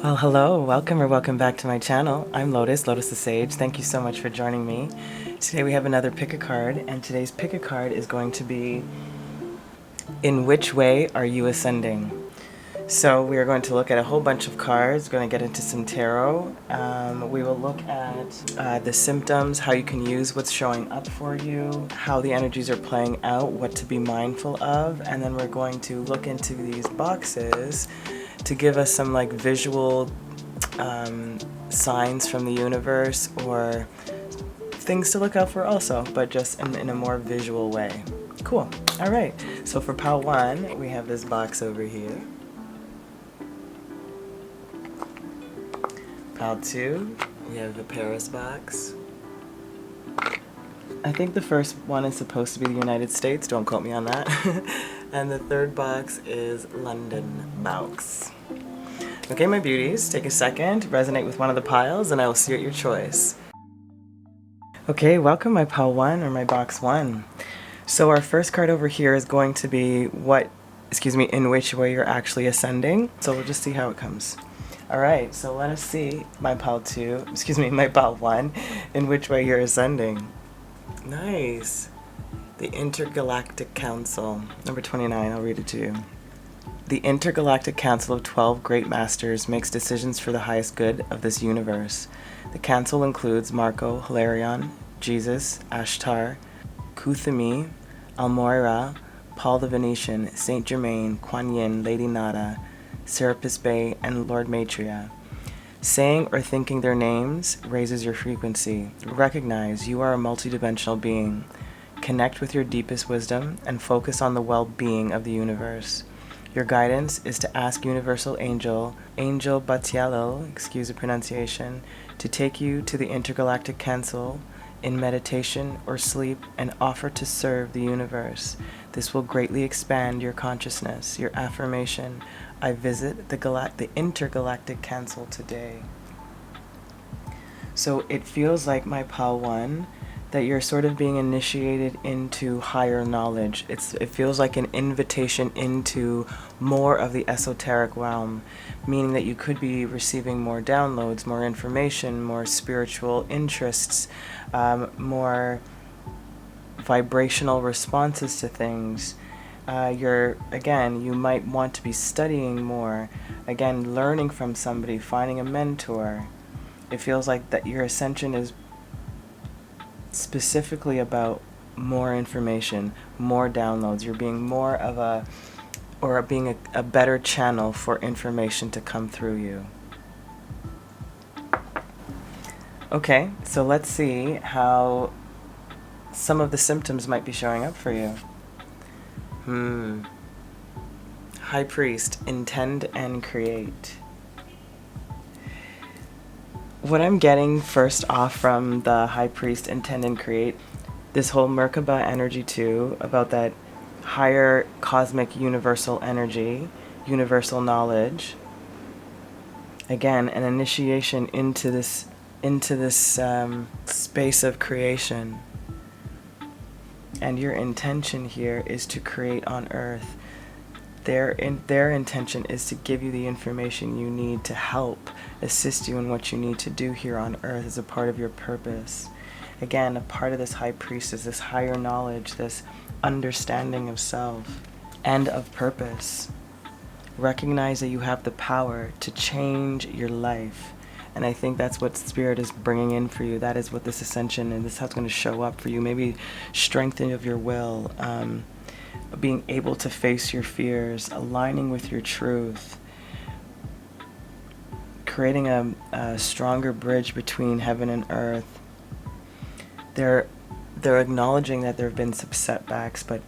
Well, hello, welcome or welcome back to my channel. I'm Lotus, Lotus the Sage. Thank you so much for joining me. Today we have another pick a card, and today's pick a card is going to be, in which way are you ascending? So we are going to look at a whole bunch of cards. We're going to get into some tarot. We will look at the symptoms, how you can use what's showing up for you, how the energies are playing out, what to be mindful of, and then we're going to look into these boxes to give us some like visual signs from the universe or things to look out for also, but just in a more visual way. Cool. All right. So for pile 1, we have this box over here. Pile 2, we have the Paris box. I think the first one is supposed to be the United States. Don't quote me on that. And the third box is London box. Okay, my beauties, take a second, resonate with one of the piles, and I will see you at your choice. Okay, welcome my pile 1 or my box 1. So our first card over here is going to be in which way you're actually ascending. So we'll just see how it comes. All right, so let us see my pile 1, in which way you're ascending. Nice. The Intergalactic Council, number 29, I'll read it to you. The Intergalactic Council of 12 Great Masters makes decisions for the highest good of this universe. The council includes Marco, Hilarion, Jesus, Ashtar, Cuthemi, Almoira, Paul the Venetian, Saint Germain, Kuan Yin, Lady Nada, Serapis Bey, and Lord Maitreya. Saying or thinking their names raises your frequency. Recognize you are a multidimensional being. Connect with your deepest wisdom and focus on the well-being of the universe. Your guidance is to ask Universal Angel Batialil, excuse the pronunciation, to take you to the Intergalactic Council in meditation or sleep and offer to serve the universe. This will greatly expand your consciousness. Your affirmation: I visit the Intergalactic Council today. So it feels like my pile 1 that you're sort of being initiated into higher knowledge. It feels like an invitation into more of the esoteric realm, meaning that you could be receiving more downloads, more information, more spiritual interests, more vibrational responses to things. You might want to be studying more, again, learning from somebody, finding a mentor. It feels like that your ascension is specifically about more information, more downloads. You're being more of a better channel for information to come through you. Okay, so let's see how some of the symptoms might be showing up for you. High Priest, intend and create. What I'm getting first off from the High Priest, intend and create, this whole Merkaba energy too, about that higher cosmic universal energy, universal knowledge. Again, an initiation into this space of creation. And your intention here is to create on Earth. Their intention is to give you the information you need to help assist you in what you need to do here on Earth as a part of your purpose. Again, a part of this High Priest is this higher knowledge, this understanding of self and of purpose. Recognize that you have the power to change your life. And I think that's what Spirit is bringing in for you. That is what this ascension, and this is how it's going to show up for you. Maybe strengthening of your will, being able to face your fears, aligning with your truth, creating a stronger bridge between heaven and earth. They're acknowledging that there have been some setbacks, but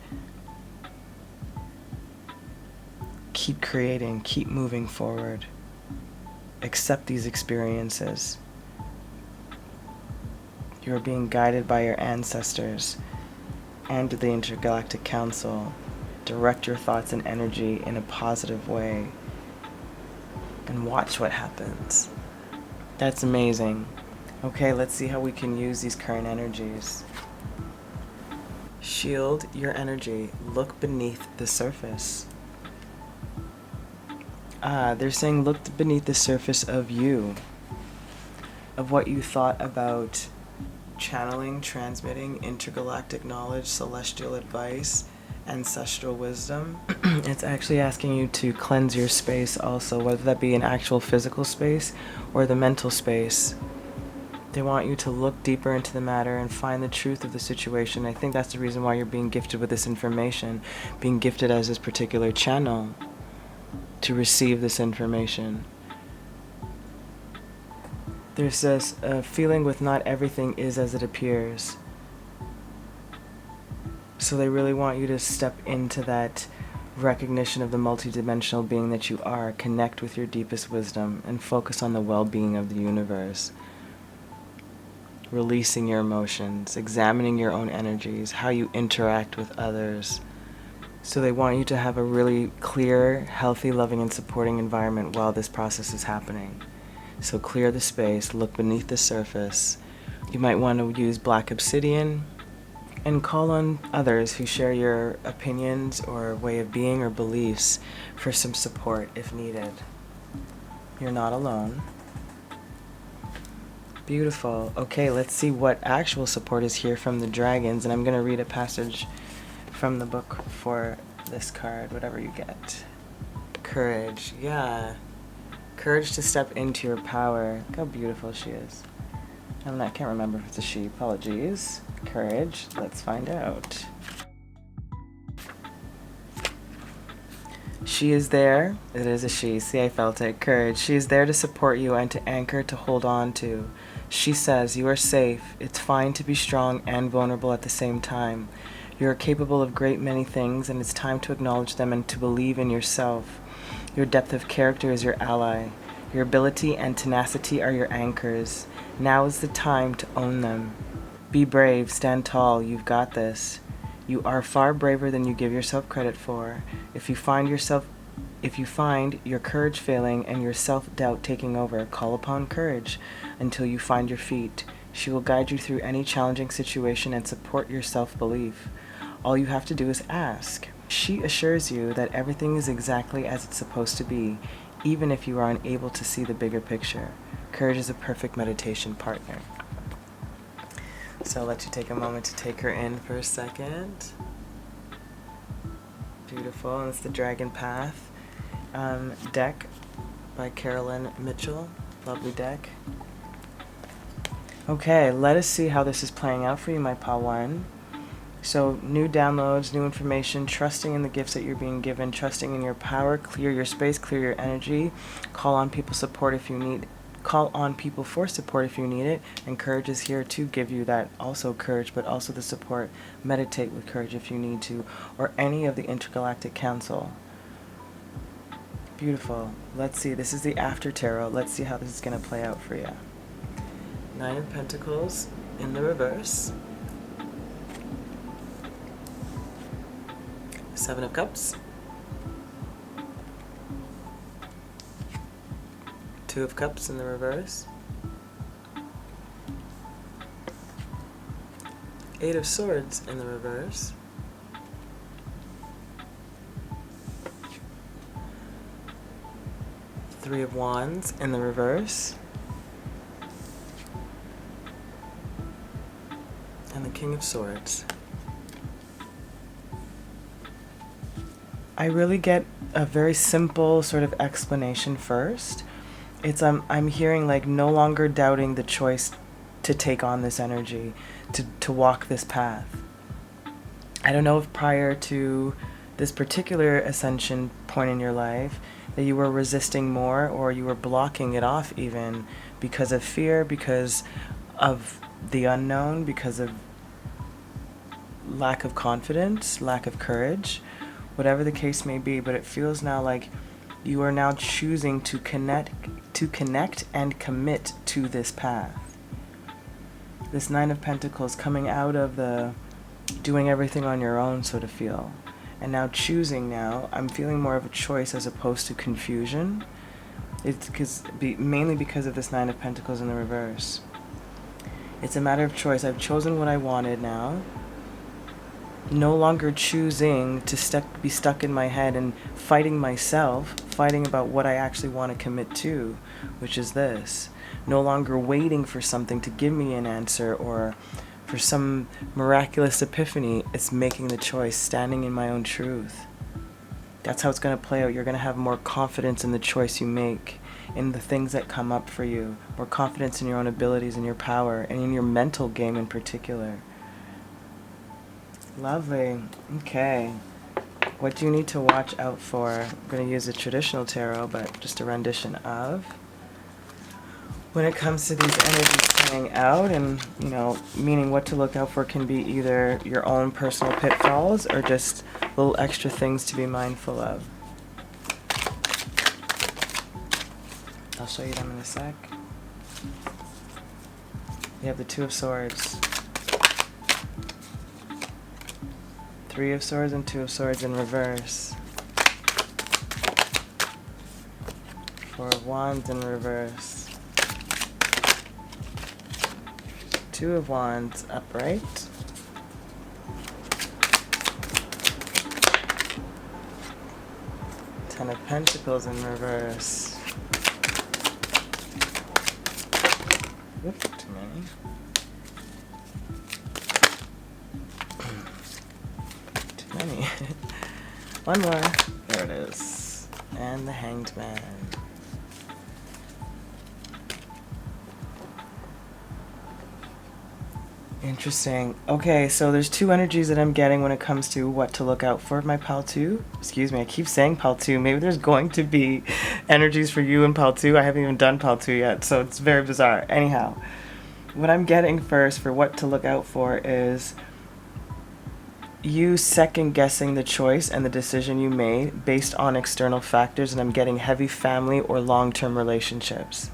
keep creating, keep moving forward. Accept these experiences. You are being guided by your ancestors and the Intergalactic Council. Direct your thoughts and energy in a positive way and watch what happens. That's amazing. Okay, let's see how we can use these current energies. Shield your energy. Look beneath the surface. They're saying look beneath the surface of you, of what you thought about channeling, transmitting intergalactic knowledge, celestial advice, ancestral wisdom. It's actually asking you to cleanse your space also, whether that be an actual physical space or the mental space. They want you to look deeper into the matter and find the truth of the situation. I think that's the reason why you're being gifted with this information, being gifted as this particular channel to receive this information. There's this feeling with not everything is as it appears. So they really want you to step into that recognition of the multidimensional being that you are, connect with your deepest wisdom, and focus on the well-being of the universe. Releasing your emotions, examining your own energies, how you interact with others. So they want you to have a really clear, healthy, loving, and supporting environment while this process is happening. So clear the space, look beneath the surface. You might want to use black obsidian and call on others who share your opinions or way of being or beliefs for some support if needed. You're not alone. Beautiful. Okay, let's see what actual support is here from the dragons, and I'm going to read a passage from the book for this card, whatever you get. Courage. Yeah. Courage to step into your power. Look how beautiful she is. I can't remember if it's a she. Apologies. Courage. Let's find out. She is there. It is a she. See, I felt it. Courage. She is there to support you and to anchor, to hold on to. She says, you are safe. It's fine to be strong and vulnerable at the same time. You are capable of great many things, and it's time to acknowledge them and to believe in yourself. Your depth of character is your ally. Your ability and tenacity are your anchors. Now is the time to own them. Be brave, stand tall, you've got this. You are far braver than you give yourself credit for. If you find your courage failing and your self-doubt taking over, call upon courage until you find your feet. She will guide you through any challenging situation and support your self-belief. All you have to do is ask. She assures you that everything is exactly as it's supposed to be, even if you are unable to see the bigger picture. Courage is a perfect meditation partner. So I'll let you take a moment to take her in for a second. Beautiful. And it's the Dragon Path deck by Carolyn Mitchell. Lovely deck. Okay, let us see how this is playing out for you, my 𝛑. So new downloads, new information, trusting in the gifts that you're being given, trusting in your power, clear your space, clear your energy, call on people support if you need, call on people for support if you need it, and courage is here to give you that also courage, but also the support. Meditate with courage if you need to, or any of the Intergalactic Council. Beautiful. Let's see, this is the after tarot. Let's see how this is going to play out for you. Nine of Pentacles in the reverse. Seven of Cups. Two of Cups in the reverse. Eight of Swords in the reverse. Three of Wands in the reverse. And the King of Swords. I really get a very simple sort of explanation first. It's I'm hearing like no longer doubting the choice to take on this energy, to walk this path. I don't know if prior to this particular ascension point in your life that you were resisting more, or you were blocking it off even because of fear, because of the unknown, because of lack of confidence, lack of courage, whatever the case may be. But it feels now like you are now choosing to connect and commit to this path. This Nine of Pentacles coming out of the doing everything on your own sort of feel, and now choosing. Now I'm feeling more of a choice as opposed to confusion. It's mainly because of this Nine of Pentacles in the reverse. It's a matter of choice. I've chosen what I wanted now. No longer choosing to be stuck in my head and fighting myself, fighting about what I actually want to commit to, which is this. No longer waiting for something to give me an answer or for some miraculous epiphany. It's making the choice, standing in my own truth. That's how it's going to play out. You're going to have more confidence in the choice you make, in the things that come up for you, more confidence in your own abilities and your power, and in your mental game in particular. Lovely. Okay. What do you need to watch out for? I'm going to use a traditional tarot, but just a rendition of. When it comes to these energies coming out, and, you know, meaning what to look out for can be either your own personal pitfalls or just little extra things to be mindful of. I'll show you them in a sec. You have the Two of Swords, Three of Swords, and Two of Swords in reverse. Four of Wands in reverse. Two of Wands upright. Ten of Pentacles in reverse. Oop, too many. Too many. One more. There it is. And the Hanged Man. Interesting. Okay, so there's two energies that I'm getting when it comes to what to look out for, my pal 2. Excuse me, I keep saying pal 2. Maybe there's going to be energies for you in pal 2. I haven't even done pal 2 yet, so it's very bizarre. Anyhow, what I'm getting first for what to look out for is you second-guessing the choice and the decision you made based on external factors, and I'm getting heavy family or long-term relationships.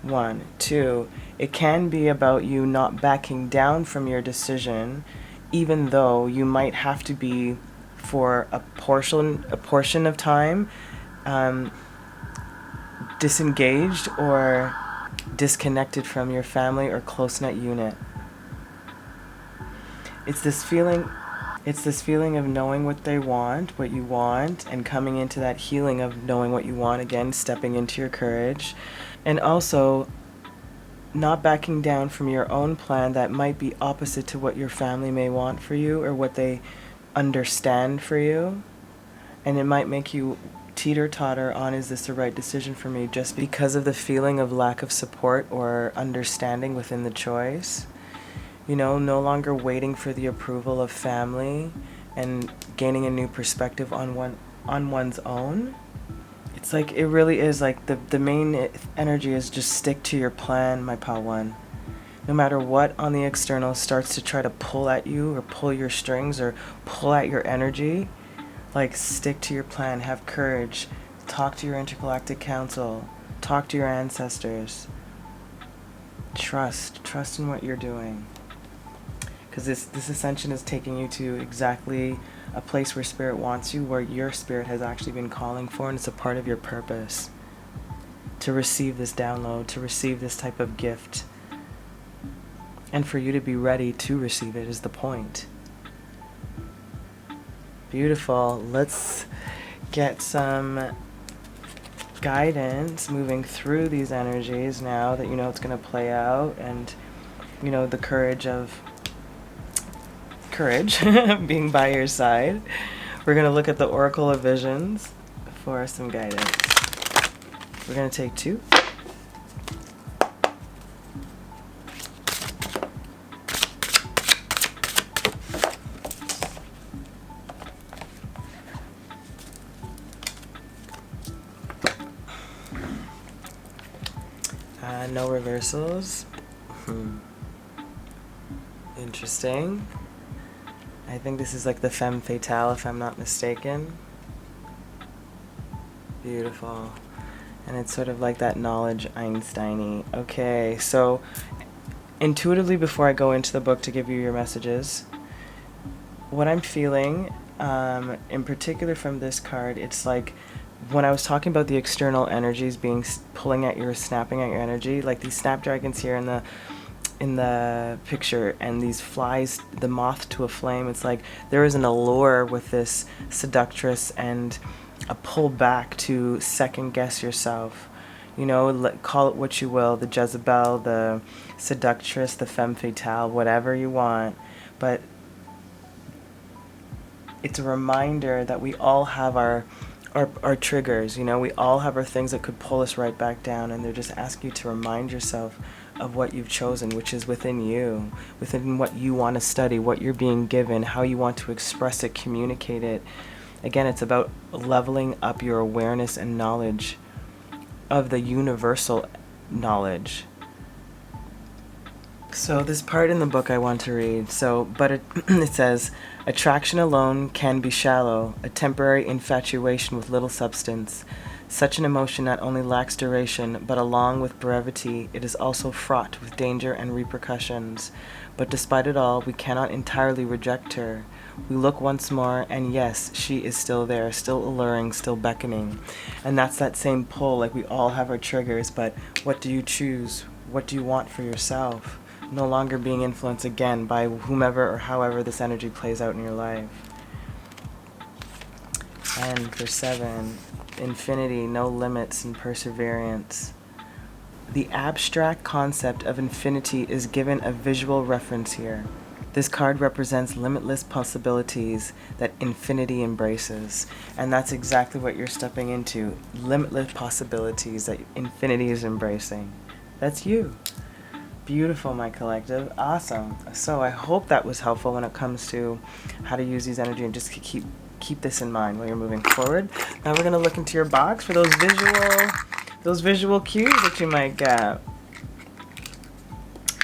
1. 2. It can be about you not backing down from your decision, even though you might have to be, for a portion of time, disengaged or disconnected from your family or close-knit unit. It's this feeling of knowing what they want, what you want, and coming into that healing of knowing what you want, again, stepping into your courage, and also not backing down from your own plan that might be opposite to what your family may want for you or what they understand for you. And it might make you teeter-totter on, is this the right decision for me, just because of the feeling of lack of support or understanding within the choice. You know, no longer waiting for the approval of family and gaining a new perspective on one's own. It's like, it really is like the main energy is just stick to your plan, my pal 1. No matter what on the external starts to try to pull at you or pull your strings or pull at your energy, like, stick to your plan, have courage, talk to your intergalactic council, talk to your ancestors. Trust in what you're doing. Because this ascension is taking you to exactly a place where spirit wants you, where your spirit has actually been calling for, and it's a part of your purpose to receive this download, to receive this type of gift, and for you to be ready to receive it is the point. Beautiful. Let's get some guidance moving through these energies now that you know it's going to play out, and you know the courage being by your side. We're going to look at the Oracle of Visions for some guidance. We're going to take 2. No reversals. Interesting. I think this is like the femme fatale, if I'm not mistaken. Beautiful. And it's sort of like that knowledge Einstein-y. Okay, so intuitively, before I go into the book to give you your messages, what I'm feeling, in particular from this card, it's like when I was talking about the external energies being pulling at your, snapping at your energy, like these snapdragons here in the picture, and these flies, the moth to a flame. It's like there is an allure with this seductress and a pull back to second guess yourself. You know, call it what you will, the Jezebel, the seductress, the femme fatale, whatever you want. But it's a reminder that we all have our triggers, you know, we all have our things that could pull us right back down, and they're just asking you to remind yourself of what you've chosen, which is within you, within what you want to study, what you're being given, how you want to express it, communicate it. Again, it's about leveling up your awareness and knowledge of the universal knowledge. So this part in the book I want to read. But it says, attraction alone can be shallow, a temporary infatuation with little substance. Such an emotion not only lacks duration, but along with brevity, it is also fraught with danger and repercussions. But despite it all, we cannot entirely reject her. We look once more, and yes, she is still there, still alluring, still beckoning. And that's that same pull, like we all have our triggers, but what do you choose? What do you want for yourself? No longer being influenced again by whomever or however this energy plays out in your life. And for 7, infinity, no limits, and perseverance. The abstract concept of infinity is given a visual reference here. This card represents limitless possibilities that infinity embraces. And that's exactly what you're stepping into. Limitless possibilities that infinity is embracing. That's you. Beautiful, my collective. Awesome. So I hope that was helpful when it comes to how to use these energy, and just keep this in mind while you're moving forward. Now we're going to look into your box for those visual cues that you might get.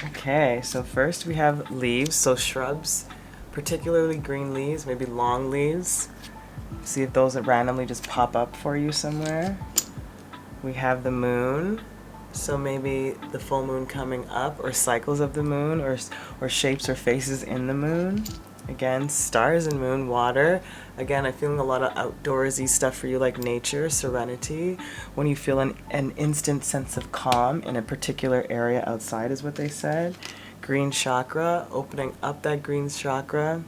Okay, so first we have leaves, so shrubs, particularly green leaves, maybe long leaves. See if those randomly just pop up for you somewhere. We have the moon. So maybe the full moon coming up, or cycles of the moon, or shapes or faces in the moon. Again, stars and moon, water. Again, I'm feeling a lot of outdoorsy stuff for you, like nature, serenity. When you feel an instant sense of calm in a particular area outside is what they said. Green chakra, opening up that green chakra,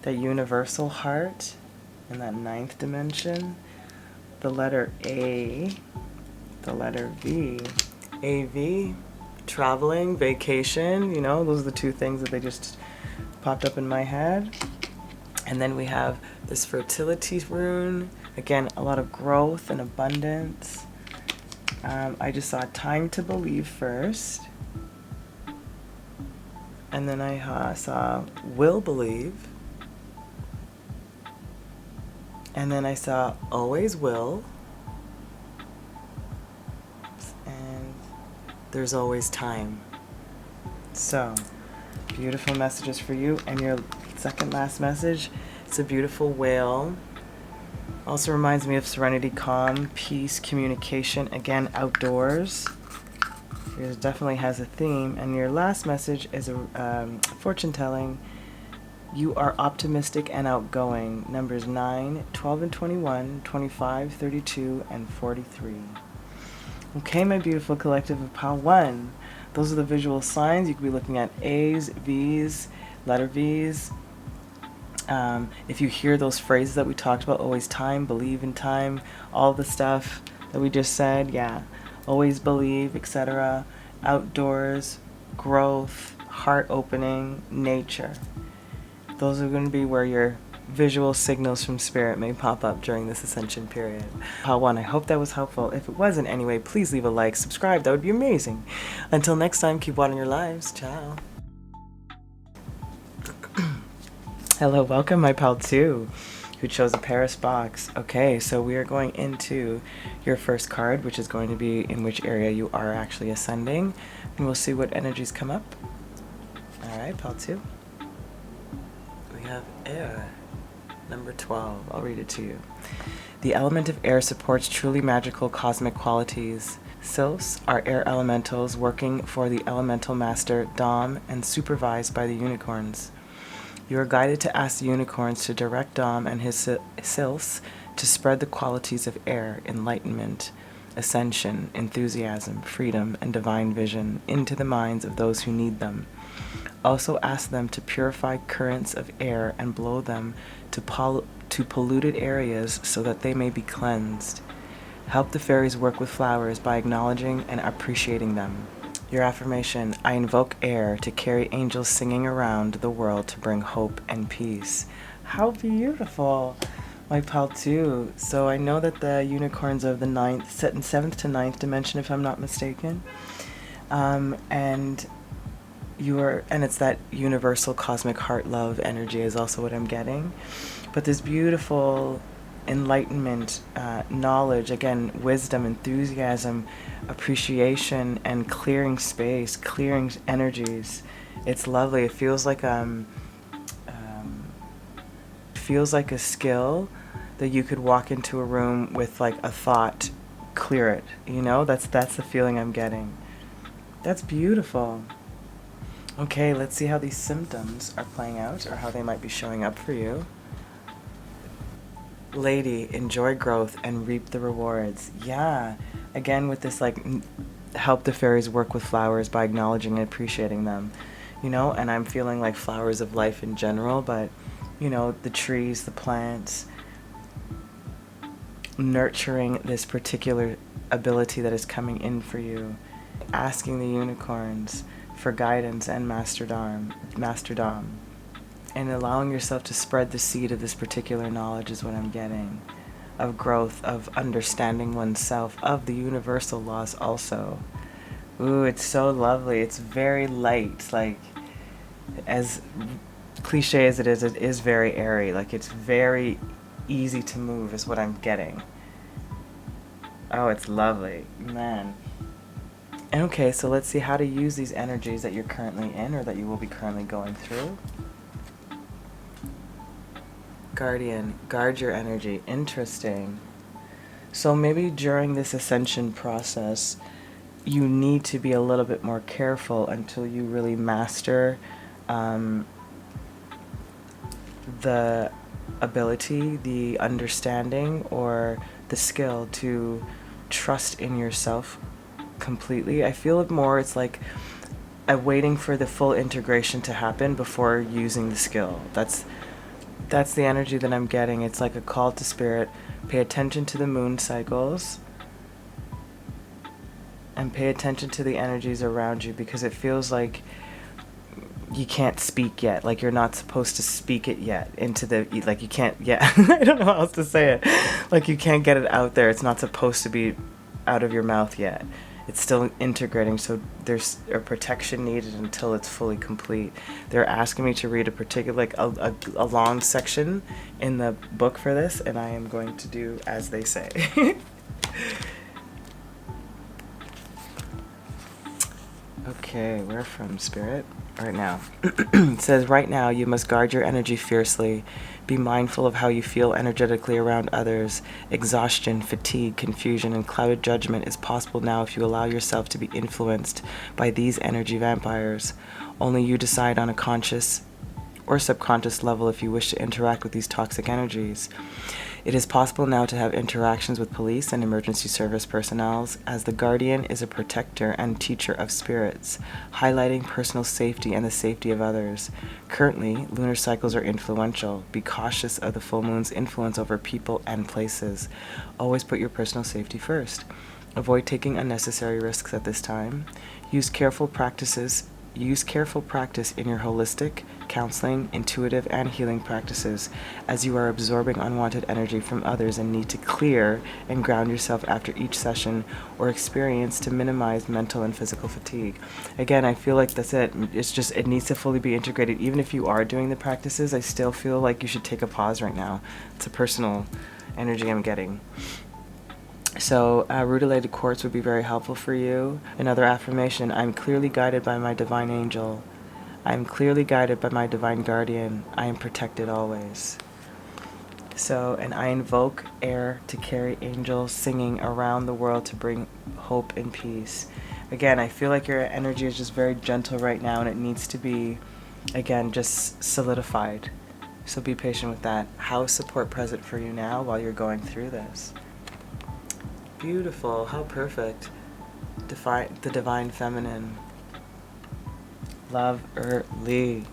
that universal heart in that 9th dimension. The letter A, the letter V. AV, traveling, vacation, you know, those are the 2 things that they just popped up in my head. And then we have this fertility rune. Again, a lot of growth and abundance. I just saw time to believe first. And then I saw will believe. And then I saw always will. There's always time. So, beautiful messages for you. And your second last message, it's a beautiful whale. Also reminds me of serenity, calm, peace, communication. Again, outdoors. Yours definitely has a theme. And your last message is a fortune telling. You are optimistic and outgoing. Numbers 9, 12, and 21, 25, 32, and 43. Okay, my beautiful collective of Pile 1. Those are the visual signs. You could be looking at A's, V's, letter V's. If you hear those phrases that we talked about, always time, believe in time, all the stuff that we just said, yeah, always believe, etc. Outdoors, growth, heart opening, nature. Those are going to be where your visual signals from spirit may pop up during this ascension period. Pile 1, I hope that was helpful. If it was in any way, please leave a like, subscribe, that would be amazing. Until next time, keep watering your lives. Ciao. Hello, welcome my Pile 2, who chose a Paris box. Okay, so we are going into your first card, which is going to be in which area you are actually ascending, and we'll see what energies come up. Alright, Pile 2. We have air. Number 12, I'll read it to you. The element of air supports truly magical cosmic qualities. Sylphs are air elementals working for the elemental master Dom and supervised by the unicorns. You are guided to ask the unicorns to direct Dom and his sylphs to spread the qualities of air, enlightenment, ascension, enthusiasm, freedom, and divine vision into the minds of those who need them. Also ask them to purify currents of air and blow them to to polluted areas so that they may be cleansed. Help the fairies work with flowers by acknowledging and appreciating them. Your affirmation: I invoke air to carry angels singing around the world to bring hope and peace. How beautiful, my pal too. So I know that the unicorns of the 7th to 9th dimension, if I'm not mistaken. And it's that universal cosmic heart love energy is also what I'm getting. But this beautiful enlightenment, knowledge, again, wisdom, enthusiasm, appreciation, and clearing space, clearing energies. It's lovely. It feels like a skill that you could walk into a room with like a thought, clear it. You know, that's the feeling I'm getting. That's beautiful. Okay, let's see how these symptoms are playing out, or how they might be showing up for you. Lady, enjoy growth and reap the rewards. Yeah, again with this like help the fairies work with flowers by acknowledging and appreciating them. You know, and I'm feeling like flowers of life in general, but you know, the trees, the plants, nurturing this particular ability that is coming in for you. Asking the unicorns for guidance and masterdom, and allowing yourself to spread the seed of this particular knowledge is what I'm getting, of growth, of understanding oneself, of the universal laws also. Ooh, it's so lovely. It's very light, like, as cliche as it is very airy. Like, it's very easy to move is what I'm getting. Oh, it's lovely, man. And okay, so let's see how to use these energies that you're currently in, or that you will be currently going through. Guardian, guard your energy. Interesting. So maybe during this ascension process, you need to be a little bit more careful until you really master the ability, the understanding, or the skill to trust in yourself completely. I feel it more, it's like waiting for the full integration to happen before using the skill. That's the energy that I'm getting. It's like a call to spirit. Pay attention to the moon cycles and pay attention to the energies around you, because it feels like you can't speak yet. Like you're not supposed to speak it yet into the, like you can't, yeah, I don't know how else to say it. Like you can't get it out there. It's not supposed to be out of your mouth yet. It's still integrating, so there's a protection needed until it's fully complete. They're asking me to read a particular, like a long section in the book for this, and I am going to do as they say. Okay, where from, Spirit? Right now. It says, right now you must guard your energy fiercely. Be mindful of how you feel energetically around others. Exhaustion, fatigue, confusion, and clouded judgment is possible now if you allow yourself to be influenced by these energy vampires. Only you decide on a conscious or subconscious level if you wish to interact with these toxic energies. It is possible now to have interactions with police and emergency service personnel, as the guardian is a protector and teacher of spirits, highlighting personal safety and the safety of others. Currently, lunar cycles are influential. Be cautious of the full moon's influence over people and places. Always put your personal safety first. Avoid taking unnecessary risks at this time. Use careful practice in your holistic, counseling, intuitive, and healing practices, as you are absorbing unwanted energy from others and need to clear and ground yourself after each session or experience to minimize mental and physical fatigue. Again, I feel like that's it. It's just, it needs to fully be integrated. Even if you are doing the practices, I still feel like you should take a pause right now. It's a personal energy I'm getting. So, rutilated quartz would be very helpful for you. Another affirmation: I'm clearly guided by my divine angel. I am clearly guided by my divine guardian. I am protected always. So, and I invoke air to carry angels singing around the world to bring hope and peace. Again, I feel like your energy is just very gentle right now, and it needs to be, again, just solidified. So be patient with that. How is support present for you now while you're going through this? Beautiful. How perfect. The divine feminine. Love early.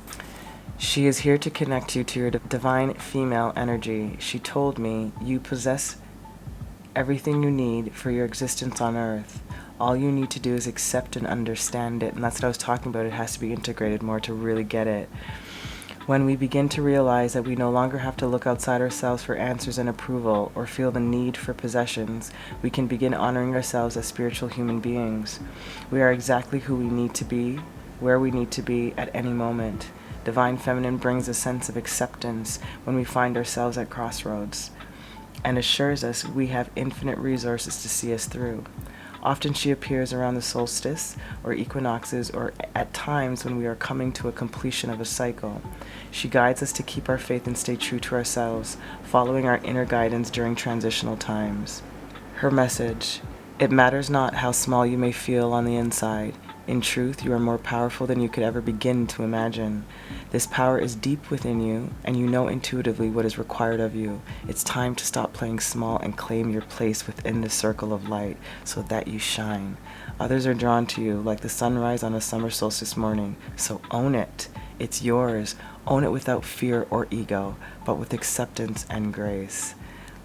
She is here to connect you to your divine female energy. She told me, you possess everything you need for your existence on Earth. All you need to do is accept and understand it. And that's what I was talking about. It has to be integrated more to really get it. When we begin to realize that we no longer have to look outside ourselves for answers and approval or feel the need for possessions, we can begin honoring ourselves as spiritual human beings. We are exactly who we need to be, where we need to be at any moment. Divine Feminine brings a sense of acceptance when we find ourselves at crossroads and assures us we have infinite resources to see us through. Often she appears around the solstice or equinoxes or at times when we are coming to a completion of a cycle. She guides us to keep our faith and stay true to ourselves, following our inner guidance during transitional times. Her message: it matters not how small you may feel on the inside. In truth, you are more powerful than you could ever begin to imagine. This power is deep within you, and you know intuitively what is required of you. It's time to stop playing small and claim your place within the circle of light so that you shine. Others are drawn to you like the sunrise on a summer solstice morning, so own it. It's yours. Own it without fear or ego, but with acceptance and grace.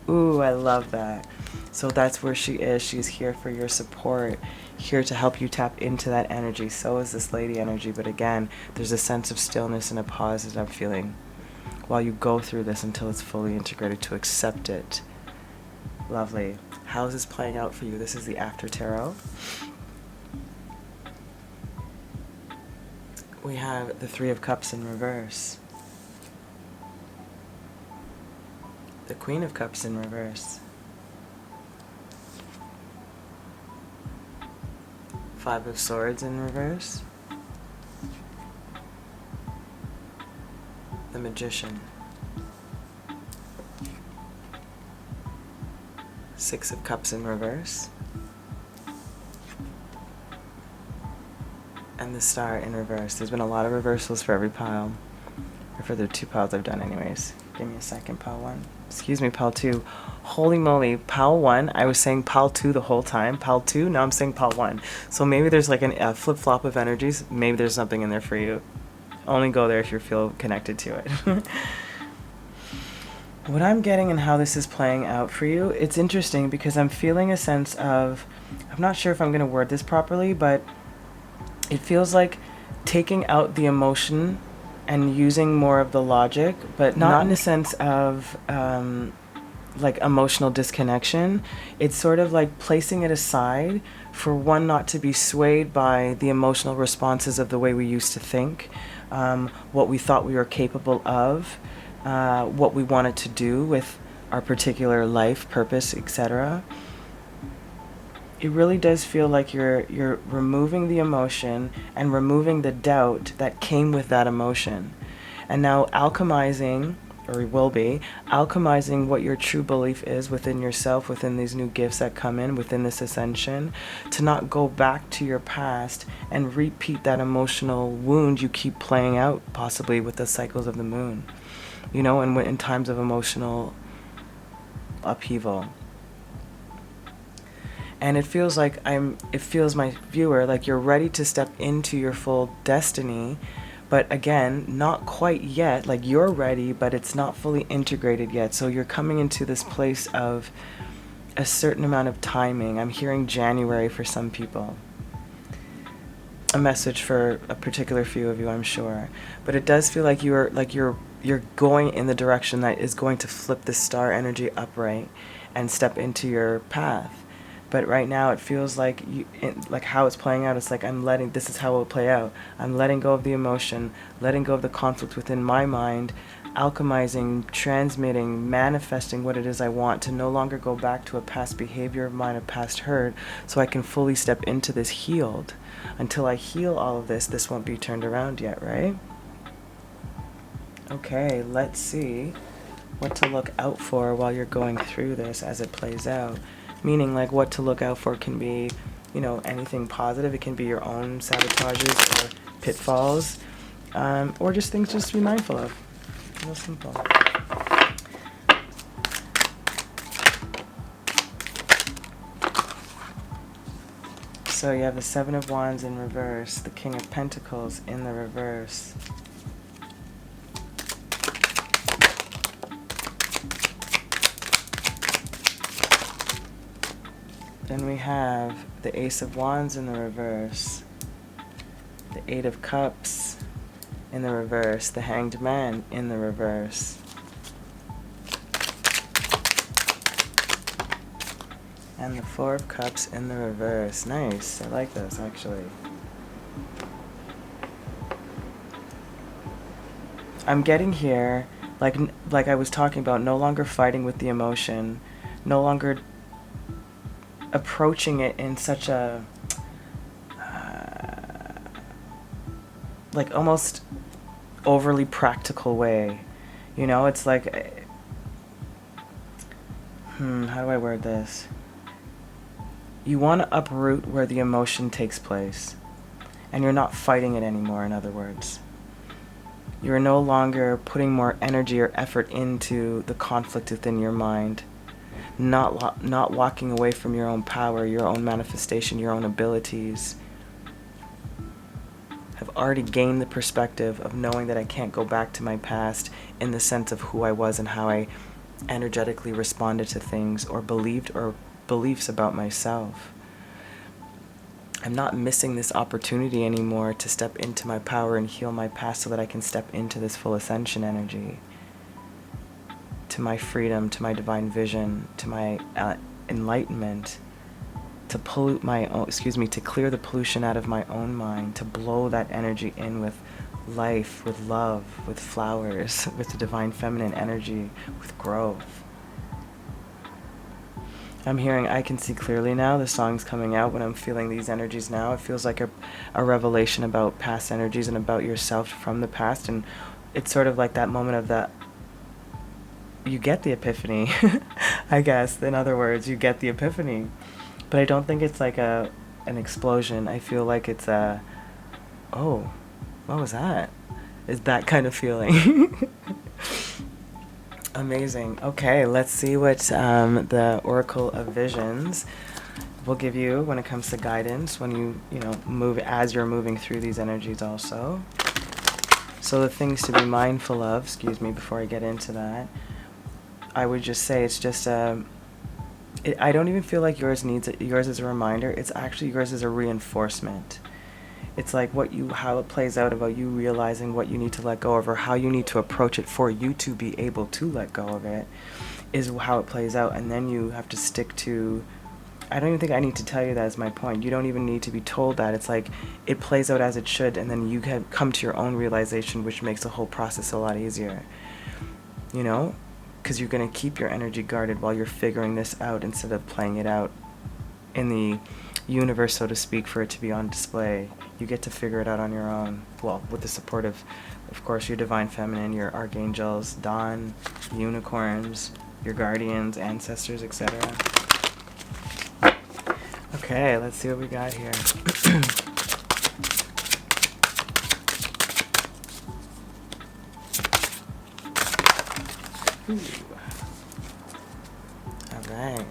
Ooh, I love that. So that's where she is. She's here for your support, here to help you tap into that energy. So is this lady energy, but again, there's a sense of stillness and a pause that I'm feeling while you go through this until it's fully integrated to accept it. Lovely. How is this playing out for you? This is the After Tarot. We have the Three of Cups in reverse. The Queen of Cups in reverse. Five of Swords in reverse. The Magician. Six of Cups in reverse. And the Star in reverse. There's been a lot of reversals for every pile. Or for the two piles I've done anyways. Give me a second, pile one. Excuse me, pile two. Holy moly, pile one. I was saying pile two the whole time. Pile two, now I'm saying pile one. So maybe there's like a flip-flop of energies. Maybe there's something in there for you. Only go there if you feel connected to it. What I'm getting and how this is playing out for you, it's interesting because I'm feeling a sense of, I'm not sure if I'm going to word this properly, but it feels like taking out the emotion and using more of the logic, but not in a sense of like emotional disconnection. It's sort of like placing it aside for one not to be swayed by the emotional responses of the way we used to think, what we thought we were capable of, what we wanted to do with our particular life, purpose, etc. It really does feel like you're removing the emotion and removing the doubt that came with that emotion. And now alchemizing, or we will be, alchemizing what your true belief is within yourself, within these new gifts that come in, within this ascension, to not go back to your past and repeat that emotional wound you keep playing out, possibly with the cycles of the moon. You know, and in times of emotional upheaval. And it feels like my viewer, like you're ready to step into your full destiny, but again, not quite yet. Like you're ready, but it's not fully integrated yet. So you're coming into this place of a certain amount of timing. I'm hearing January for some people. A message for a particular few of you, I'm sure. But it does feel like you're going in the direction that is going to flip the star energy upright and step into your path. But right now it feels like like how it's playing out, it's like this is how it will play out. I'm letting go of the emotion, letting go of the conflict within my mind, alchemizing, transmitting, manifesting what it is I want, to no longer go back to a past behavior of mine, a past hurt, so I can fully step into this healed. Until I heal all of this, this won't be turned around yet, right? Okay, let's see what to look out for while you're going through this as it plays out. Meaning, like, what to look out for can be, you know, anything positive. It can be your own sabotages or pitfalls, or just things just to be mindful of. Real simple. So you have the Seven of Wands in reverse, the King of Pentacles in the reverse, Then we have the Ace of Wands in the reverse, the Eight of Cups in the reverse, the Hanged Man in the reverse, and the Four of Cups in the reverse. Nice. I like this, actually. I'm getting here, like I was talking about, no longer fighting with the emotion, no longer approaching it in such a, like almost overly practical way. You know, it's like, how do I word this? You want to uproot where the emotion takes place, and you're not fighting it anymore, in other words. You're no longer putting more energy or effort into the conflict within your mind, not walking away from your own power, your own manifestation, your own abilities. I've already gained the perspective of knowing that I can't go back to my past in the sense of who I was and how I energetically responded to things or believed or beliefs about myself. I'm not missing this opportunity anymore to step into my power and heal my past so that I can step into this full ascension energy, to my freedom, to my divine vision, to my enlightenment, to pollute my own, to clear the pollution out of my own mind, to blow that energy in with life, with love, with flowers, with the divine feminine energy, with growth. I'm hearing I Can See Clearly Now. The song's coming out when I'm feeling these energies now. It feels like a revelation about past energies and about yourself from the past. And it's sort of like that moment of that, you get the epiphany, I guess. In other words, you get the epiphany. But I don't think it's like an explosion. I feel like it's oh, what was that? Is that kind of feeling. Amazing. Okay, let's see what the Oracle of Visions will give you when it comes to guidance when you move, as you're moving through these energies also. So the things to be mindful of, before I get into that, I would just say it's just I don't even feel like yours is a reminder. It's actually yours is a reinforcement. It's like how it plays out about you realizing what you need to let go of or how you need to approach it for you to be able to let go of it is how it plays out. And then you have to stick to, I don't even think I need to tell you that is my point. You don't even need to be told that. It's like it plays out as it should, and then you can come to your own realization, which makes the whole process a lot easier. You know? Because you're going to keep your energy guarded while you're figuring this out instead of playing it out in the universe, so to speak, for it to be on display. You get to figure it out on your own. Well, with the support of course, your divine feminine, your archangels, dawn, unicorns, your guardians, ancestors, etc. Okay, let's see what we got here. All right.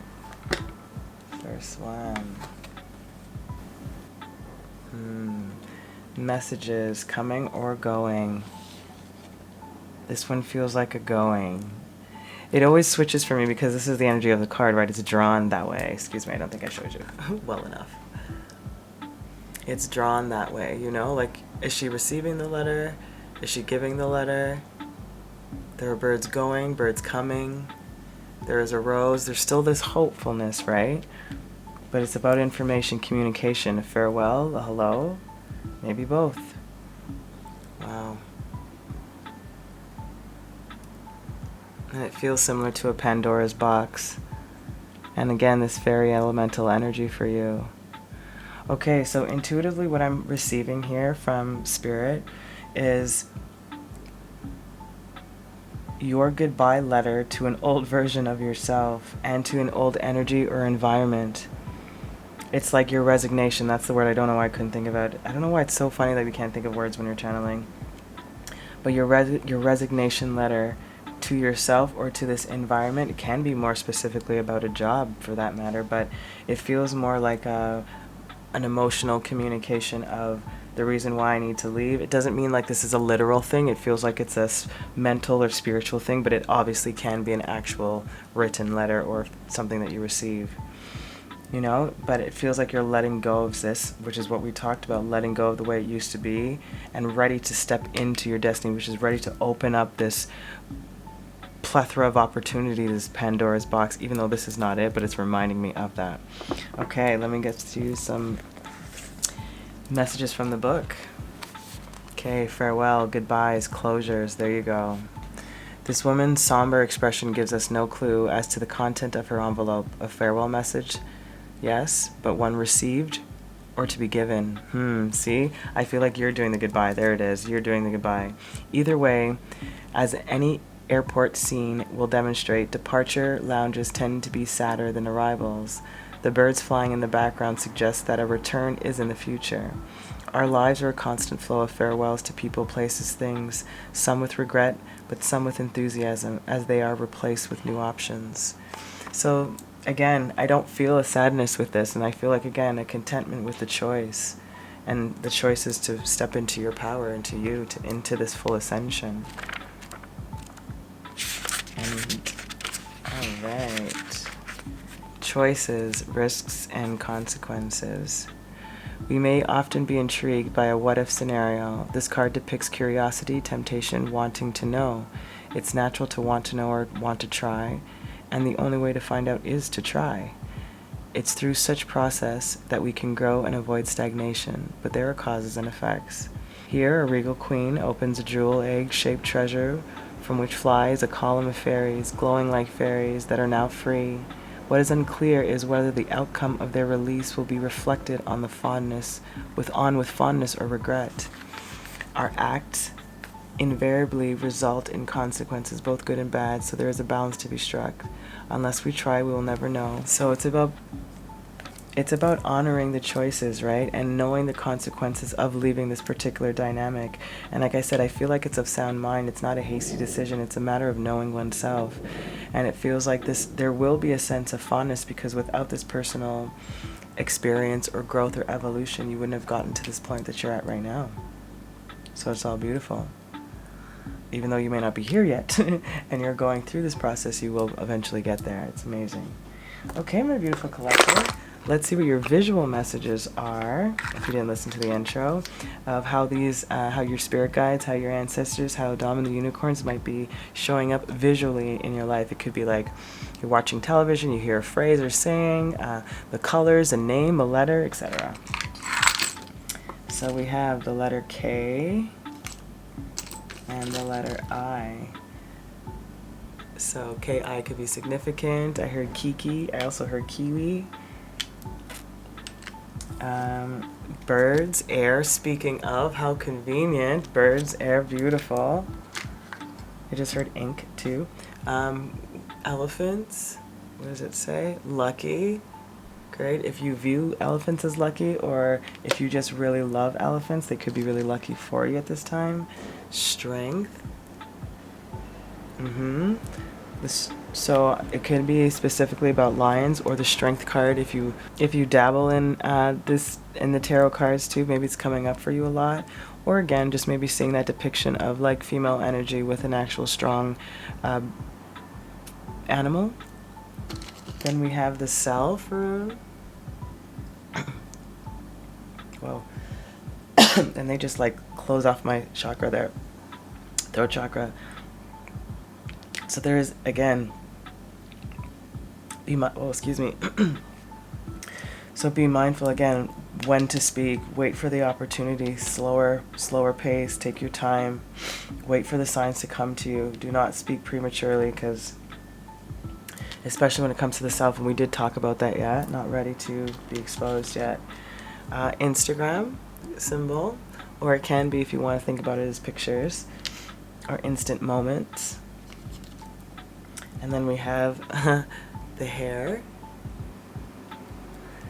First one. Messages coming or going. This one feels like a going. It always switches for me because this is the energy of the card, right? It's drawn that way. Excuse me, I don't think I showed you well enough. It's drawn that way, like, is she receiving the letter? Is she giving the letter? There are birds going, birds coming. There is a rose. There's still this hopefulness, right? But it's about information, communication, a farewell, a hello, maybe both. Wow. And it feels similar to a Pandora's box. And again, this fairy elemental energy for you. Okay, so intuitively what I'm receiving here from Spirit is your goodbye letter to an old version of yourself and to an old energy or environment. It's like your resignation. That's the word. I don't know why I couldn't think of it. I don't know why it's so funny that we can't think of words when you're channeling. But your resignation letter to yourself or to this environment, it can be more specifically about a job for that matter, but it feels more like an emotional communication of the reason why I need to leave. It doesn't mean like this is a literal thing. It feels like it's a mental or spiritual thing, but it obviously can be an actual written letter or something that you receive. you know, but it feels like you're letting go of this, which is what we talked about, letting go of the way it used to be and ready to step into your destiny, which is ready to open up this plethora of opportunity, this Pandora's box, even though this is not it, but it's reminding me of that. Okay, let me get to some messages from the book. Okay, farewell, goodbyes, closures, there you go. This woman's somber expression gives us no clue as to the content of her envelope. A farewell message, yes, but one received or to be given. See? I feel like you're doing the goodbye. There it is. You're doing the goodbye. Either way, as any airport scene will demonstrate, departure lounges tend to be sadder than arrivals. The birds flying in the background suggest that a return is in the future. Our lives are a constant flow of farewells to people, places, things, some with regret, but some with enthusiasm, as they are replaced with new options. So, again, I don't feel a sadness with this, and I feel like, again, a contentment with the choice. And the choice is to step into your power, into you, into this full ascension. And, all right. Choices, risks, and consequences. We may often be intrigued by a what-if scenario. This card depicts curiosity, temptation, wanting to know. It's natural to want to know or want to try, and the only way to find out is to try. It's through such process that we can grow and avoid stagnation, but there are causes and effects. Here, a regal queen opens a jewel egg-shaped treasure from which flies a column of fairies, glowing like fairies that are now free. What is unclear is whether the outcome of their release will be reflected on with fondness or regret. Our acts invariably result in consequences, both good and bad, so there is a balance to be struck. Unless we try, we will never know. So it's about honoring the choices, right? And knowing the consequences of leaving this particular dynamic. And like I said, I feel like it's of sound mind. It's not a hasty decision. It's a matter of knowing oneself. And it feels like there will be a sense of fondness, because without this personal experience or growth or evolution, you wouldn't have gotten to this point that you're at right now. So it's all beautiful. Even though you may not be here yet and you're going through this process, you will eventually get there. It's amazing. Okay, my beautiful collector. Let's see what your visual messages are, if you didn't listen to the intro, of how how your spirit guides, how your ancestors, how Dom and the unicorns might be showing up visually in your life. It could be like you're watching television, you hear a phrase or saying, the colors, a name, a letter, etc. So we have the letter K and the letter I. So K-I could be significant. I heard Kiki. I also heard Kiwi. Birds, air, speaking of, how convenient. Birds, air, beautiful. I just heard ink too. Elephants, what does it say? Lucky. Great. If you view elephants as lucky, or if you just really love elephants, they could be really lucky for you at this time. Strength. So it could be specifically about lions, or the strength card if you dabble in in the tarot cards too. Maybe it's coming up for you a lot, or again just maybe seeing that depiction of like female energy with an actual strong animal. Then we have the self. Whoa. And they just like close off my chakra there, throat chakra. So there is, again, So be mindful, again, when to speak. Wait for the opportunity. Slower pace. Take your time. Wait for the signs to come to you. Do not speak prematurely, because especially when it comes to the self, and we did talk about that yet. Not ready to be exposed yet. Instagram symbol, or it can be, if you want to think about it as pictures or instant moments. And then we have the hair.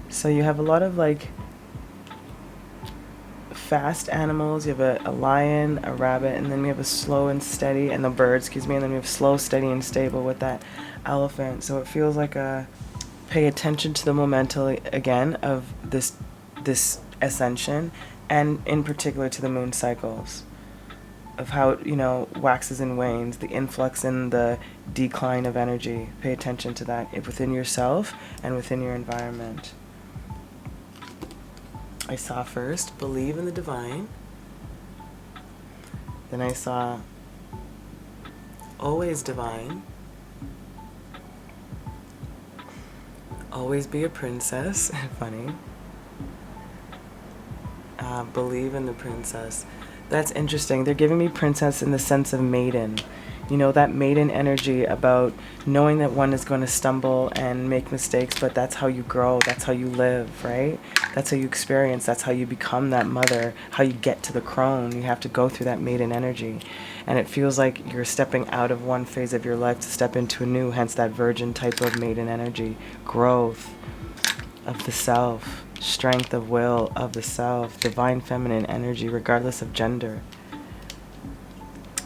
So you have a lot of like fast animals. You have a lion, a rabbit, and then we have a slow and steady, and the bird, and then we have slow, steady, and stable with that elephant. So it feels like pay attention to the momentum again of this ascension, and in particular to the moon cycles. how it, waxes and wanes, the influx and the decline of energy. Pay attention to that within yourself and within your environment. I saw first, believe in the divine. Then I saw always divine. Always be a princess. Funny. Believe in the princess. That's interesting. They're giving me princess in the sense of maiden. That maiden energy about knowing that one is going to stumble and make mistakes, but that's how you grow. That's how you live, right? That's how you experience. That's how you become that mother. How you get to the crone. You have to go through that maiden energy. And it feels like you're stepping out of one phase of your life to step into a new, hence that virgin type of maiden energy. Growth of the self. Strength of will of the self. Divine feminine energy, regardless of gender.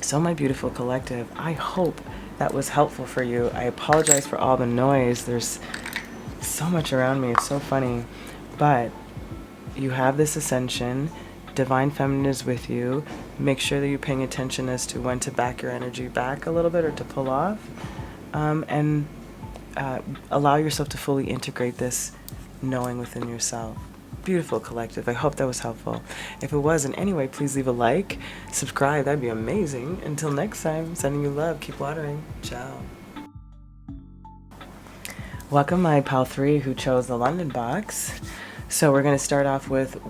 So my beautiful collective, I hope that was helpful for you. I apologize for all the noise. There's so much around me. It's so funny. But you have this ascension. Divine feminine is with you. Make sure that you're paying attention as to when to back your energy back a little bit or to pull off. And allow yourself to fully integrate this knowing within yourself. Beautiful collective. I hope that was helpful. If it was in any way, please leave a like, subscribe. That'd be amazing. Until next time, sending you love. Keep watering. Ciao. Welcome my pal 3 who chose the London box. So we're going to start off with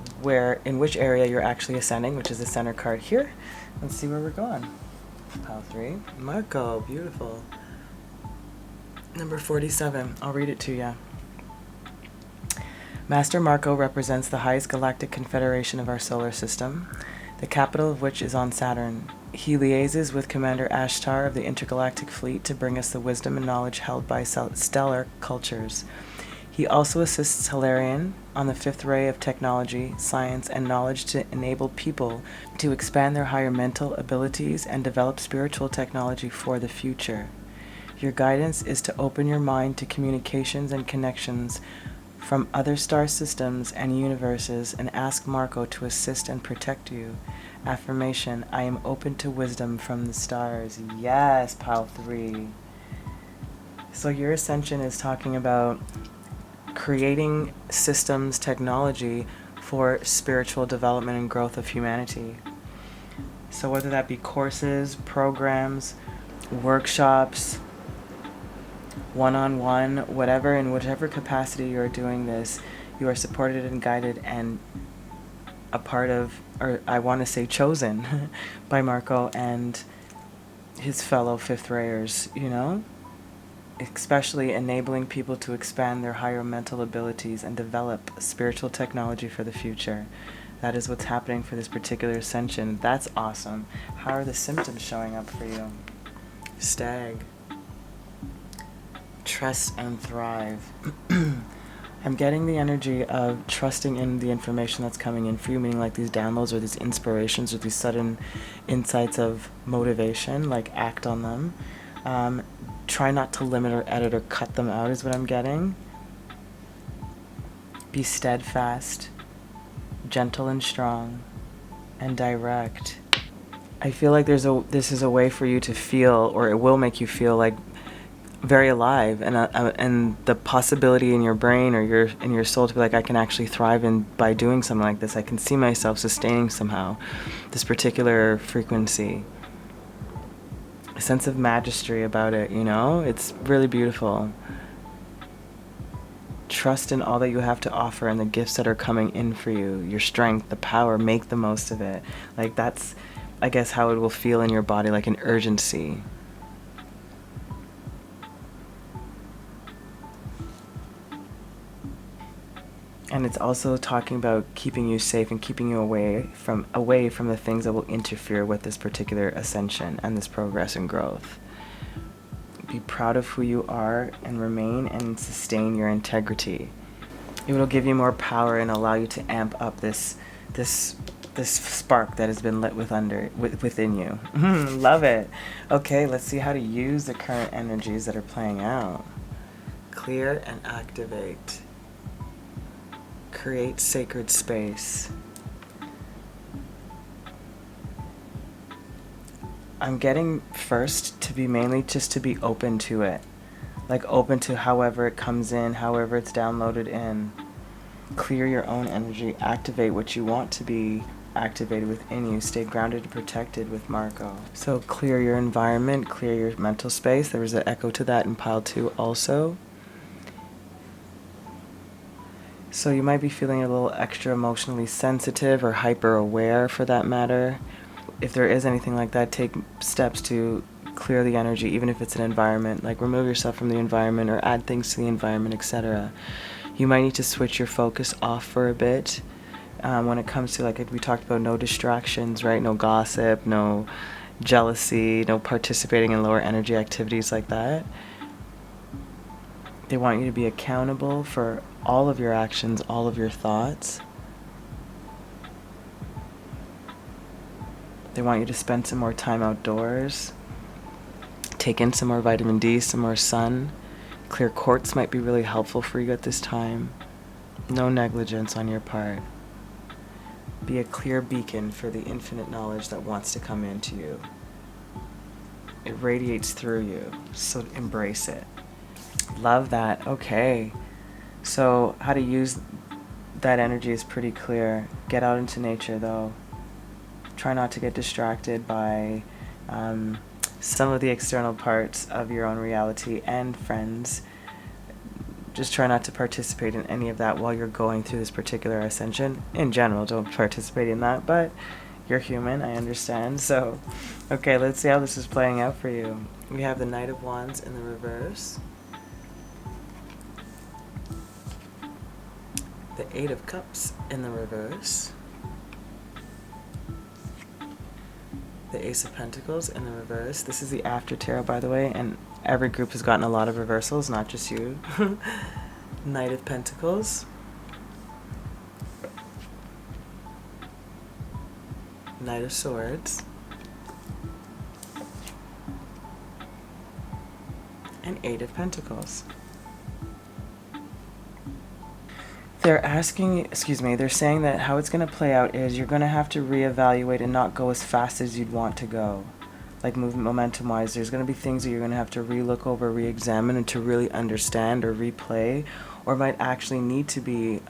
in which area you're actually ascending, which is the center card here. Let's see where we're going. Pal 3. Marco. Beautiful. Number 47. I'll read it to you. Master Marco represents the highest galactic confederation of our solar system, the capital of which is on Saturn. He liaises with Commander Ashtar of the Intergalactic Fleet to bring us the wisdom and knowledge held by stellar cultures. He also assists ⴨ on the 5th ray of technology, science, and knowledge to enable people to expand their higher mental abilities and develop spiritual technology for the future. Your guidance is to open your mind to communications and connections from other star systems and universes and ask Marco to assist and protect you. Affirmation, I am open to wisdom from the stars. Yes, pal 3. So your ascension is talking about creating systems, technology for spiritual development and growth of humanity. So whether that be courses, programs, workshops, one-on-one, whatever, in whatever capacity you're doing this, you are supported and guided and a part of, or I want to say chosen, by Marco and his fellow 5th rayers, especially enabling people to expand their higher mental abilities and develop spiritual technology for the future. That is what's happening for this particular ascension. That's awesome. How are the symptoms showing up for you? Stag. Trust and thrive. I'm getting the energy of trusting in the information that's coming in for you, meaning like these downloads or these inspirations or these sudden insights of motivation, like act on them. Try not to limit or edit or cut them out is what I'm getting. Be steadfast, gentle and strong, and direct. I feel like this is a way for you to feel, or it will make you feel like very alive, and the possibility in your brain or in your soul to be like, I can actually thrive by doing something like this. I can see myself sustaining somehow this particular frequency. A sense of majesty about it, It's really beautiful. Trust in all that you have to offer and the gifts that are coming in for you. Your strength, the power, make the most of it. Like that's, I guess, how it will feel in your body, like an urgency. And it's also talking about keeping you safe and keeping you away from the things that will interfere with this particular ascension and this progress and growth. Be proud of who you are and remain and sustain your integrity. It will give you more power and allow you to amp up this spark that has been lit within you. Love it. Okay, let's see how to use the current energies that are playing out. Clear and activate. Create sacred space. I'm getting first to be mainly just to be open to it. Like open to however it comes in, however it's downloaded in. Clear your own energy, activate what you want to be activated within you. Stay grounded and protected with Marco. So clear your environment, clear your mental space. There was an echo to that in pile 2 also. So you might be feeling a little extra emotionally sensitive or hyper aware for that matter. If there is anything like that, take steps to clear the energy, even if it's an environment, like remove yourself from the environment or add things to the environment, etc. You might need to switch your focus off for a bit. When it comes to, like we talked about, no distractions, right? No gossip, no jealousy, no participating in lower energy activities like that. They want you to be accountable for all of your actions, all of your thoughts. They want you to spend some more time outdoors. Take in some more vitamin D, some more sun. Clear quartz might be really helpful for you at this time. No negligence on your part. Be a clear beacon for the infinite knowledge that wants to come into you. It radiates through you, so embrace it. Love that. Okay. So how to use that energy is pretty clear. Get out into nature though. Try not to get distracted by some of the external parts of your own reality and friends. Just try not to participate in any of that while you're going through this particular ascension. In general, don't participate in that, but you're human, I understand. So, okay, let's see how this is playing out for you. We have the Knight of Wands in the reverse. The Eight of Cups in the reverse. The Ace of Pentacles in the reverse. This is the after tarot, by the way, and every group has gotten a lot of reversals, not just you. Knight of Pentacles. Knight of Swords. And Eight of Pentacles. They're saying that how it's going to play out is you're going to have to reevaluate and not go as fast as you'd want to go. Like movement momentum wise, there's going to be things that you're going to have to re-look over, re-examine, and to really understand or replay, or might actually need to be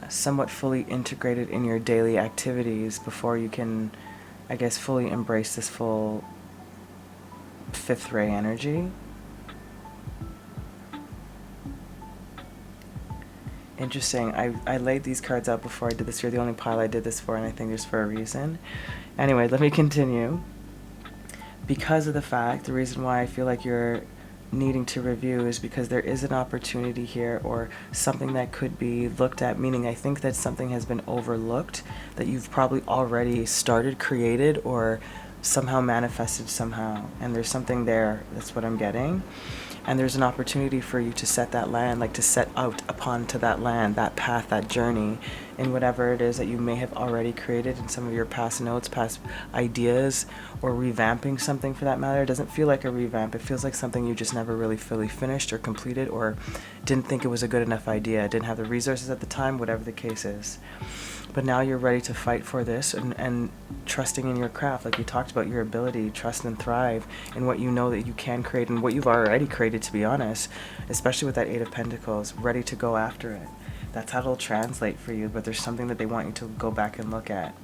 somewhat fully integrated in your daily activities before you can, I guess, fully embrace this full fifth ray energy. Interesting. I laid these cards out before I did this. You're the only pile I did this for, and I think there's for a reason. Anyway, let me continue. Because of the reason why I feel like you're needing to review is because there is an opportunity here or something that could be looked at, meaning I think that something has been overlooked that you've probably already started, created, or somehow manifested somehow. And there's something there. That's what I'm getting. And there's an opportunity for you to set that land, like to set out upon to that land, that path, that journey, in whatever it is that you may have already created in some of your past notes, past ideas, or revamping something for that matter. It doesn't feel like a revamp. It feels like something you just never really fully finished or completed, or didn't think it was a good enough idea, didn't have the resources at the time, whatever the case is. But now you're ready to fight for this and trusting in your craft, like you talked about, your ability, trust and thrive in what you know that you can create and what you've already created, to be honest, especially with that Eight of Pentacles, ready to go after it. That's how it'll translate for you, but there's something that they want you to go back and look at.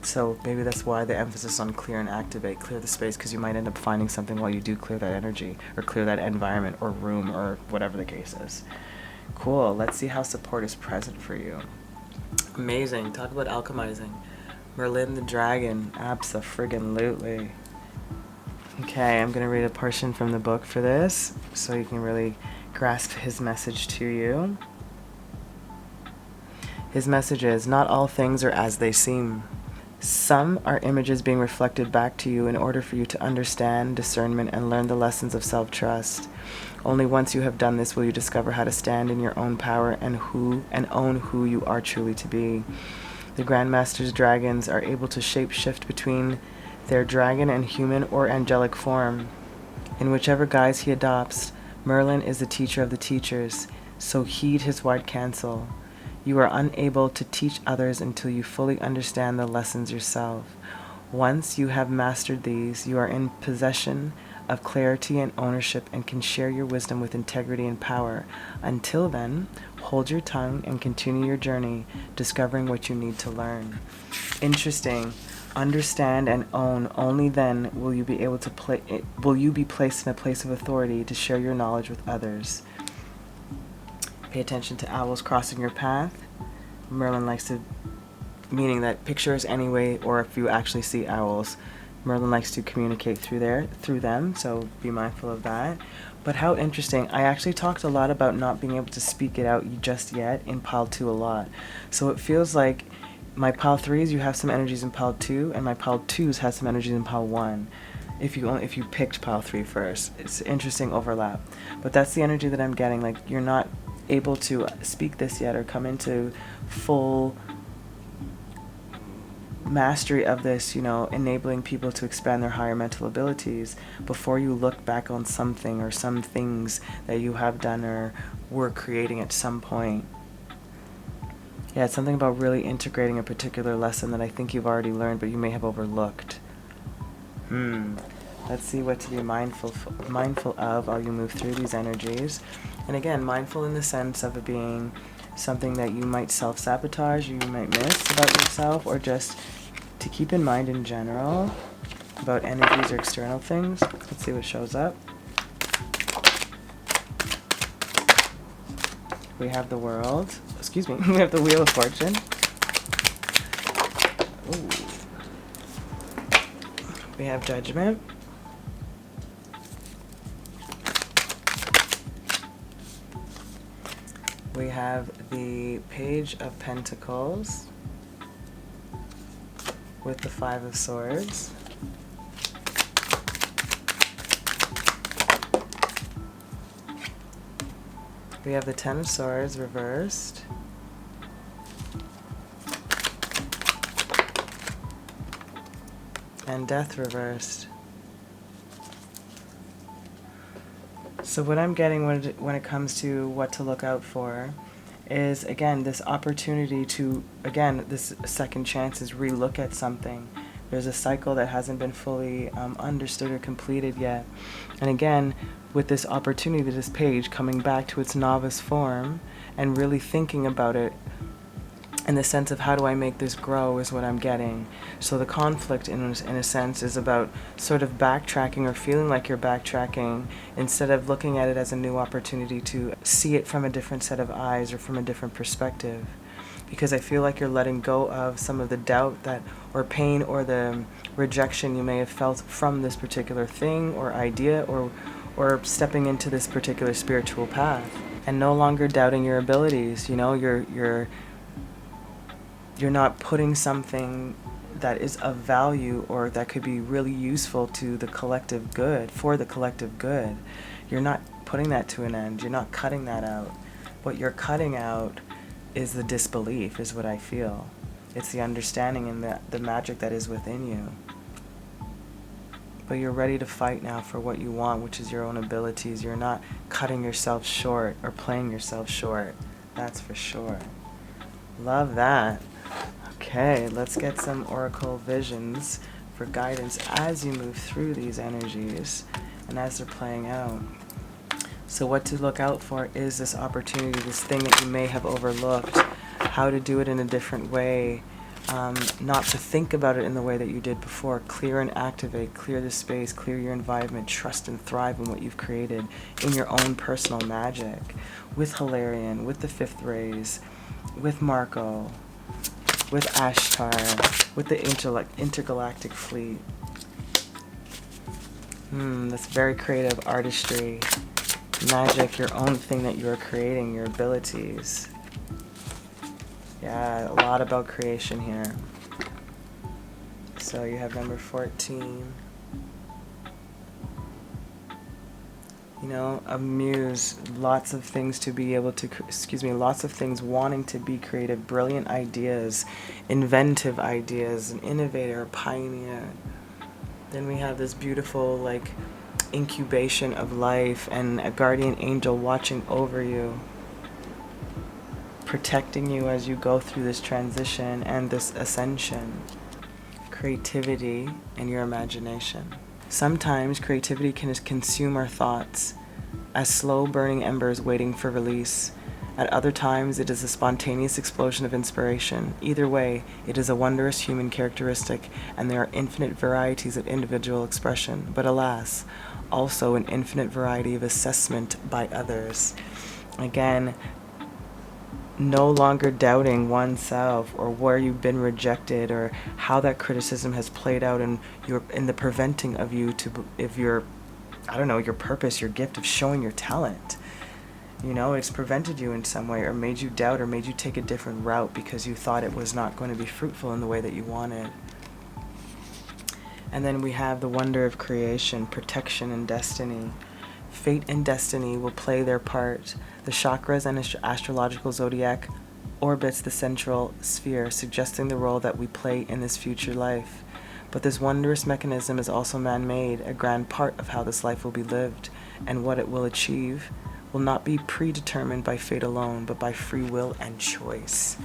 So maybe that's why the emphasis on clear and activate, clear the space, because you might end up finding something while you do clear that energy or clear that environment or room or whatever the case is. Cool. Let's see how support is present for you. Amazing. Talk about alchemizing. Merlin the Dragon. Abso-friggin-lutely. Okay, I'm going to read a portion from the book for this so you can really grasp his message to you. His message is, not all things are as they seem. Some are images being reflected back to you in order for you to understand discernment and learn the lessons of self-trust. Only once you have done this will you discover how to stand in your own power and own who you are truly to be. The Grandmaster's dragons are able to shape-shift between their dragon and human or angelic form. In whichever guise he adopts, Merlin is the teacher of the teachers, so heed his wide counsel. You are unable to teach others until you fully understand the lessons yourself. Once you have mastered these, you are in possession of clarity and ownership and can share your wisdom with integrity and power. Until then, hold your tongue and continue your journey, discovering what you need to learn. Interesting. Understand and own. Only then will you be able to be placed in a place of authority to share your knowledge with others. Pay attention to owls crossing your path. Merlin likes to, meaning that pictures anyway, or if you actually see owls, Merlin likes to communicate through them, so be mindful of that. But how interesting. I actually talked a lot about not being able to speak it out just yet in pile 2 a lot. So it feels like my pile 3s, you have some energies in pile 2, and my pile 2s has some energies in pile 1. If you picked pile 3 first. It's an interesting overlap. But that's the energy that I'm getting. Like, you're not able to speak this yet or come into full mastery of this, enabling people to expand their higher mental abilities before you look back on something or some things that you have done or were creating at some point. Yeah, it's something about really integrating a particular lesson that I think you've already learned, but you may have overlooked. Let's see what to be mindful of while you move through these energies. And again, mindful in the sense of it being something that you might self-sabotage, or you might miss about yourself, or just to keep in mind in general about energies or external things. Let's see what shows up. We have the World. Excuse me. We have the Wheel of Fortune. Ooh. We have Judgment. We have the Page of Pentacles with the 5 of Swords. We have the 10 of Swords reversed. And Death reversed. So what I'm getting when it comes to what to look out for is, again, this opportunity to, again, this second chance is relook at something. There's a cycle that hasn't been fully understood or completed yet. And again, with this opportunity, this page coming back to its novice form and really thinking about it in the sense of how do I make this grow is what I'm getting. So the conflict, in a sense, is about sort of backtracking or feeling like you're backtracking instead of looking at it as a new opportunity to see it from a different set of eyes or from a different perspective. Because I feel like you're letting go of some of the doubt that, or pain, or the rejection you may have felt from this particular thing or idea, or stepping into this particular spiritual path, and no longer doubting your abilities. You're not putting something that is of value or that could be really useful to the collective good, for the collective good. You're not putting that to an end. You're not cutting that out. What you're cutting out is the disbelief, is what I feel. It's the understanding and the magic that is within you. But you're ready to fight now for what you want, which is your own abilities. You're not cutting yourself short or playing yourself short. That's for sure. Love that. Okay, let's get some oracle visions for guidance as you move through these energies and as they're playing out. So what to look out for is this opportunity, this thing that you may have overlooked, how to do it in a different way, not to think about it in the way that you did before. Clear and activate, clear the space, clear your environment, trust and thrive in what you've created in your own personal magic. With Hilarion, with the Fifth Rays, with Marco, with Ashtar, with the intergalactic fleet. That's very creative artistry, magic, your own thing that you're creating, your abilities. Yeah, a lot about creation here. So you have number 14. A muse, lots of things to be able to, lots of things wanting to be creative, brilliant ideas, inventive ideas, an innovator, a pioneer. Then we have this beautiful, incubation of life and a guardian angel watching over you, protecting you as you go through this transition and this ascension. creativity and your imagination. Sometimes creativity can consume our thoughts as slow burning embers waiting for release. At other times, it is a spontaneous explosion of inspiration. Either way, it is a wondrous human characteristic, and there are infinite varieties of individual expression, but alas, also an infinite variety of assessment by others. Again, no longer doubting oneself or where you've been rejected or how that criticism has played out in the preventing of you if your purpose, your gift of showing your talent. It's prevented you in some way or made you doubt or made you take a different route because you thought it was not going to be fruitful in the way that you wanted. And then we have the wonder of creation, protection, and destiny. Fate and destiny will play their part. The chakras and astrological zodiac orbits the central sphere, suggesting the role that we play in this future life. But this wondrous mechanism is also man-made, a grand part of how this life will be lived, and what it will achieve will not be predetermined by fate alone, but by free will and choice.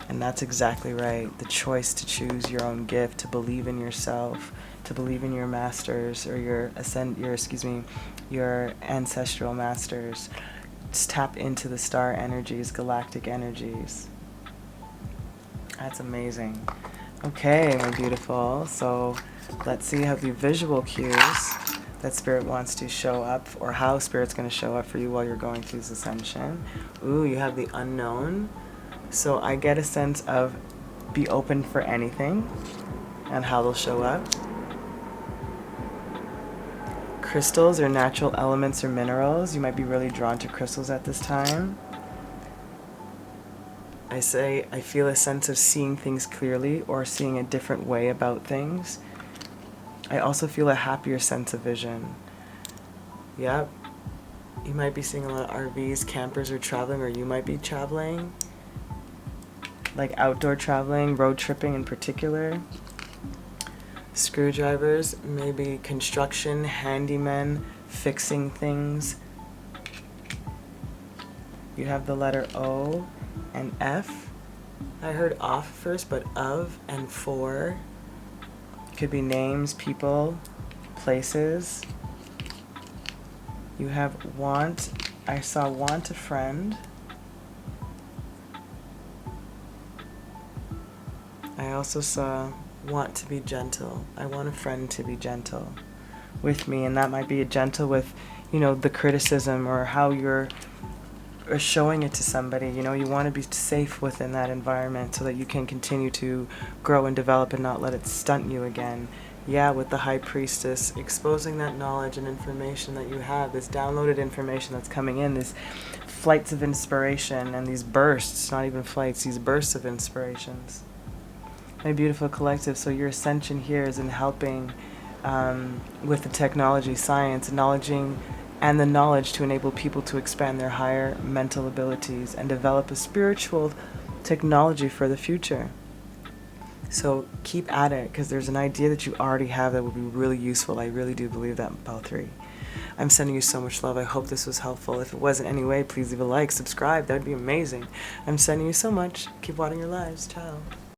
And that's exactly right. The choice to choose your own gift, to believe in yourself, to believe in your masters or your ancestral masters. Just tap into the star energies, galactic energies. That's amazing. Okay, my beautiful. So let's see how the visual cues that Spirit wants to show up, or how Spirit's going to show up for you while you're going through this ascension. Ooh, you have the unknown. So I get a sense of be open for anything and how they'll show up. Crystals or natural elements or minerals. You might be really drawn to crystals at this time. I feel a sense of seeing things clearly or seeing a different way about things. I also feel a happier sense of vision. Yep. You might be seeing a lot of RVs, campers are traveling, or you might be traveling. Like outdoor traveling, road tripping in particular. Screwdrivers, maybe construction, handymen, fixing things. You have the letter O and F. I heard off first, but of and for. Could be names, people, places. You have want. I saw want a friend. I also saw want to be gentle. I want a friend to be gentle with me, and that might be gentle with, the criticism or how you're showing it to somebody. You want to be safe within that environment so that you can continue to grow and develop and not let it stunt you again. Yeah, with the High Priestess, exposing that knowledge and information that you have, this downloaded information that's coming in, these flights of inspiration and these bursts, not even flights, these bursts of inspirations. My beautiful collective, so your ascension here is in helping with the technology, science, acknowledging and the knowledge to enable people to expand their higher mental abilities and develop a spiritual technology for the future. So keep at it, because there's an idea that you already have that would be really useful. I really do believe that about 3. I'm sending you so much love. I hope this was helpful. If it was in any way, please leave a like, subscribe. That would be amazing. I'm sending you so much. Keep watering your lives. Ciao.